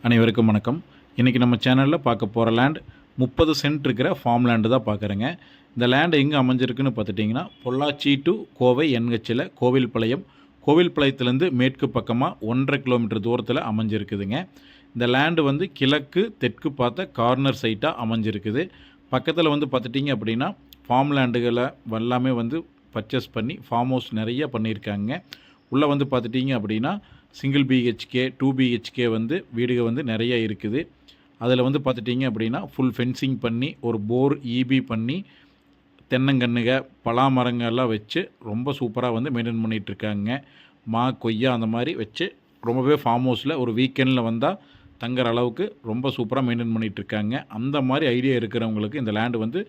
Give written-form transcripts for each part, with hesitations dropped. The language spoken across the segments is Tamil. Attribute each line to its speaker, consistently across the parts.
Speaker 1: அனைவருக்கும் வணக்கம். இன்றைக்கி நம்ம சேனலில் பார்க்க போகிற லேண்ட் 30 சென்ட் இருக்கிற ஃபார்ம் லேண்டு தான் பார்க்குறேங்க. இந்த லேண்டு எங்கே அமைஞ்சிருக்குன்னு பார்த்துட்டிங்கன்னா, பொள்ளாச்சி டு கோவை என்ஹெச்சில் கோவில்பாளையம், கோவில்பாளையத்துலேருந்து மேற்கு பக்கமாக 1.5 கிலோமீட்டர் தூரத்தில் அமைஞ்சிருக்குதுங்க. இந்த லேண்டு வந்து கிழக்கு தெற்கு பார்த்த கார்னர் சைட்டாக அமைஞ்சிருக்குது. பக்கத்தில் வந்து பார்த்துட்டிங்க அப்படின்னா, ஃபார்ம் லேண்டுகளை எல்லாமே வந்து பர்ச்சேஸ் பண்ணி ஃபார்ம் ஹவுஸ் நிறைய பண்ணியிருக்காங்க. உள்ளே வந்து பார்த்துட்டிங்க அப்படின்னா சிங்கிள் பிஹெச்கே 2 பிஹெச்கே வந்து வீடுகள் வந்து நிறைய இருக்குது. அதில் வந்து பார்த்துட்டிங்க அப்படின்னா ஃபுல் ஃபென்சிங் பண்ணி ஒரு போர் ஈபி பண்ணி தென்னங்கன்றுக பலா மரங்கள்லாம் வச்சு ரொம்ப சூப்பராக வந்து மெயின்டைன் பண்ணிகிட்ருக்காங்க. கொய்யா அந்த மாதிரி வச்சு ரொம்பவே ஃபார்ம் ஹவுஸில் ஒரு வீக்கெண்டில் வந்தால் தங்குற அளவுக்கு ரொம்ப சூப்பராக மெயின்டைன் பண்ணிகிட்ருக்காங்க. அந்த மாதிரி ஐடியா இருக்கிறவங்களுக்கு இந்த லேண்டு வந்து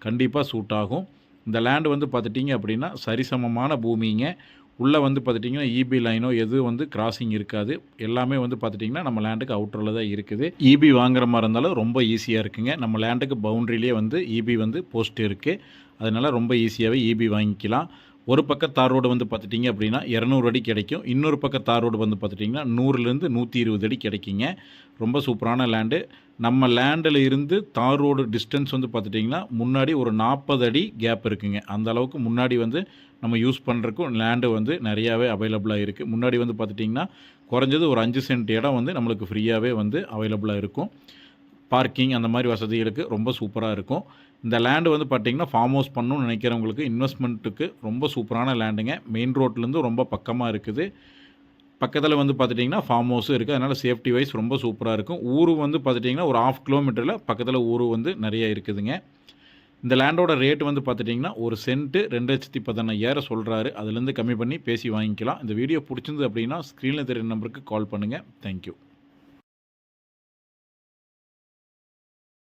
Speaker 1: கண்டிப்பாக சூட் ஆகும். இந்த லேண்டு வந்து பார்த்துட்டிங்க அப்படின்னா சரிசமமான பூமிங்க. உள்ளே வந்து பார்த்துட்டிங்கன்னா இபி லைனோ எதுவும் வந்து கிராசிங் இருக்காது. எல்லாமே வந்து பார்த்துட்டிங்கன்னா நம்ம லேண்டுக்கு அவுட்டரில் தான் இருக்குது. இபி வாங்குற மாதிரி இருந்தாலும் ரொம்ப ஈஸியாக இருக்குங்க. நம்ம லேண்டுக்கு பவுண்ட்ரிலேயே வந்து இபி வந்து போஸ்ட் இருக்குது. அதனால் ரொம்ப ஈஸியாகவே இபி வாங்கிக்கலாம். ஒரு பக்கம் தார் ரோடு வந்து பார்த்துட்டிங்க அப்படின்னா 200 அடி கிடைக்கும். இன்னொரு பக்கம் தார் ரோடு வந்து பார்த்துட்டிங்கன்னா 100லேருந்து 120 அடி கிடைக்குங்க. ரொம்ப சூப்பரான லேண்டு. நம்ம லேண்டில் இருந்து தார் ரோடு டிஸ்டன்ஸ் வந்து பார்த்துட்டிங்கன்னா முன்னாடி ஒரு 40 அடி கேப் இருக்குங்க. அந்த அளவுக்கு முன்னாடி வந்து நம்ம யூஸ் பண்ணுறக்கும் லேண்டு வந்து நிறையாவே அவைலபிளாக இருக்குது. முன்னாடி வந்து பார்த்துட்டிங்கன்னா குறைஞ்சது ஒரு 5 சென்ட் இடம் வந்து நம்மளுக்கு ஃப்ரீயாகவே வந்து அவைலபிளாக இருக்கும். பார்க்கிங் அந்த மாதிரி வசதிகளுக்கு ரொம்ப சூப்பராக இருக்கும். இந்த லேண்டு வந்து பார்த்திங்கன்னா ஃபார்ம் ஹவுஸ் பண்ணணும்னு நினைக்கிறவங்களுக்கு இன்வெஸ்ட்மெண்ட்டுக்கு ரொம்ப சூப்பரான லேண்டுங்க. மெயின் ரோட்லேருந்து ரொம்ப பக்கமாக இருக்குது. பக்கத்தில் வந்து பார்த்துட்டிங்கன்னா ஃபார்ம் ஹவுஸும் இருக்குது. அதனால் சேஃப்டி வைஸ் ரொம்ப சூப்பராக இருக்கும். ஊர் வந்து பார்த்துட்டிங்கன்னா ஒரு 1/2 கிலோமீட்டரில் பக்கத்தில் ஊர் வந்து நிறைய இருக்குதுங்க. இந்த லேண்டோட ரேட் வந்து பார்த்துட்டிங்கன்னா ஒரு சென்ட்டு 2,15,000 சொல்கிறாரு. அதுலேருந்து கம்மி பண்ணி பேசி வாங்கிக்கலாம். இந்த வீடியோ பிடிச்சிருந்து அப்படின்னா ஸ்க்ரீனில் தெரியுற நம்பருக்கு கால் பண்ணுங்கள். தேங்க்யூ.